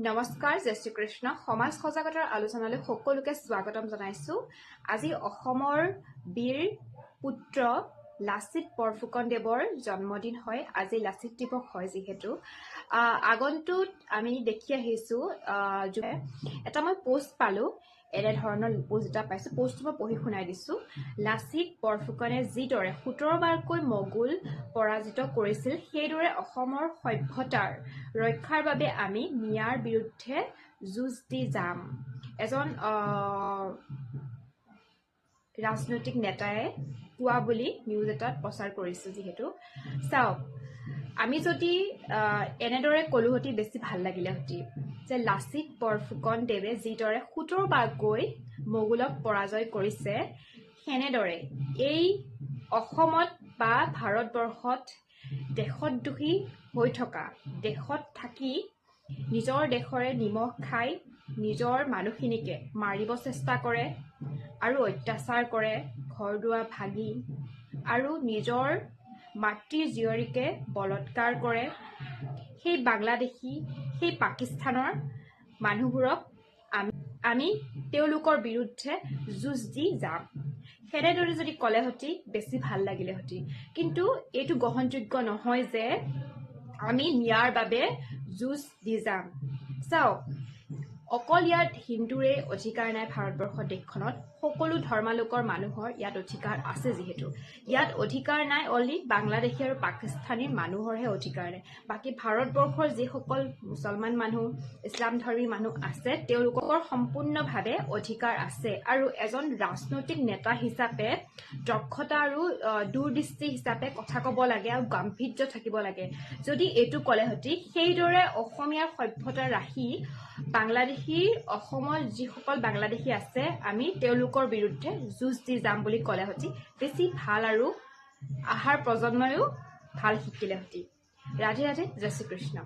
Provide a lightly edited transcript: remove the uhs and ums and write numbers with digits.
নমস্কাৰ, জয় শ্ৰীকৃষ্ণ। সমাজ সজাগতাৰ আলোচনালৈ সকলোকে স্বাগতম জনাইছোঁ। আজি অসমৰ বীৰ পুত্ৰ লাচিত বৰফুকনদেৱৰ জন্মদিন হয়। আজি লাচিত দিৱস হয়। যিহেতু আগন্তুক আমি দেখি আহিছোঁ, এটা মই পোষ্ট পালোঁ, এনেধৰণৰ পোষ্ট এটা পাইছোঁ। পোষ্টটো মই পঢ়ি শুনাই দিছোঁ। লাচিত বৰফুকনে যিদৰে 17 বাৰকৈ মোগল পৰাজিত কৰিছিল, সেইদৰে অসমৰ সভ্যতাৰ ৰক্ষাৰ বাবে আমি মিয়াৰ বিৰুদ্ধে যুঁজ দি যাম। এজন ৰাজনৈতিক নেতাই কোৱা বুলি নিউজ এটাত প্ৰচাৰ কৰিছে। যিহেতু চাওক, আমি যদি এনেদৰে ক'লোহতি বেছি ভাল লাগিলেহতি যে লাচিত বৰফুকনদেৱে যিদৰে 17 বাৰকৈ মোগলক পৰাজয় কৰিছে, সেনেদৰে এই অসমত বা ভাৰতবৰ্ষত দেশদ্ৰোহী হৈ থকা, দেশত থাকি নিজৰ দেশৰে নিমখ খাই নিজৰ মানুহখিনিকে মাৰিব চেষ্টা কৰে আৰু অত্যাচাৰ কৰে, ঘৰ দুৱাৰ ভাগি, আৰু নিজৰ মাতৃ জীয়ৰীকে বলৎকাৰ কৰে। সেই বাংলাদেশী, সেই পাকিস্তানৰ মানুহবোৰক আমি তেওঁলোকৰ বিৰুদ্ধে যুঁজ দি যাম। সেনেদৰে যদি ক'লেহতি বেছি ভাল লাগিলেহতি। কিন্তু এইটো গ্ৰহণযোগ্য নহয় যে আমি মিয়াৰ বাবে যুঁজ দি যাম। চাওক, অকল ইয়াত হিন্দুৰে অধিকাৰ নাই। ভাৰতবৰ্ষৰ দেশখনত সকলো ধৰ্মালোকৰ মানুহৰ ইয়াত অধিকাৰ আছে। যিহেতু ইয়াত অধিকাৰ নাই, অনলি বাংলাদেশী আৰু পাকিস্তানী মানুহৰহে অধিকাৰ নাই। বাকী ভাৰতবৰ্ষৰ যিসকল মুছলমান মানুহ, ইছলাম ধৰ্মী মানুহ আছে, তেওঁলোকৰ সম্পূৰ্ণভাৱে অধিকাৰ আছে। আৰু এজন ৰাজনৈতিক নেতা হিচাপে দক্ষতা আৰু দূৰদৃষ্টি হিচাপে কথা ক'ব লাগে আৰু গাম্ভীৰ্য থাকিব লাগে। যদি এইটো ক'লেহতি সেইদৰে অসমীয়াৰ সভ্যতা ৰাখি বাংলাদেশীৰ, অসমত যিসকল বাংলাদেশী আছে, আমি তেওঁলোকৰ বিৰুদ্ধে যুঁজ দি যাম বুলি ক'লেহতি বেছি ভাল, আৰু আহাৰ প্ৰজন্ময়ো ভাল শিকিলেহতি। ৰাধে ৰাধে, জয় শ্ৰীকৃষ্ণ।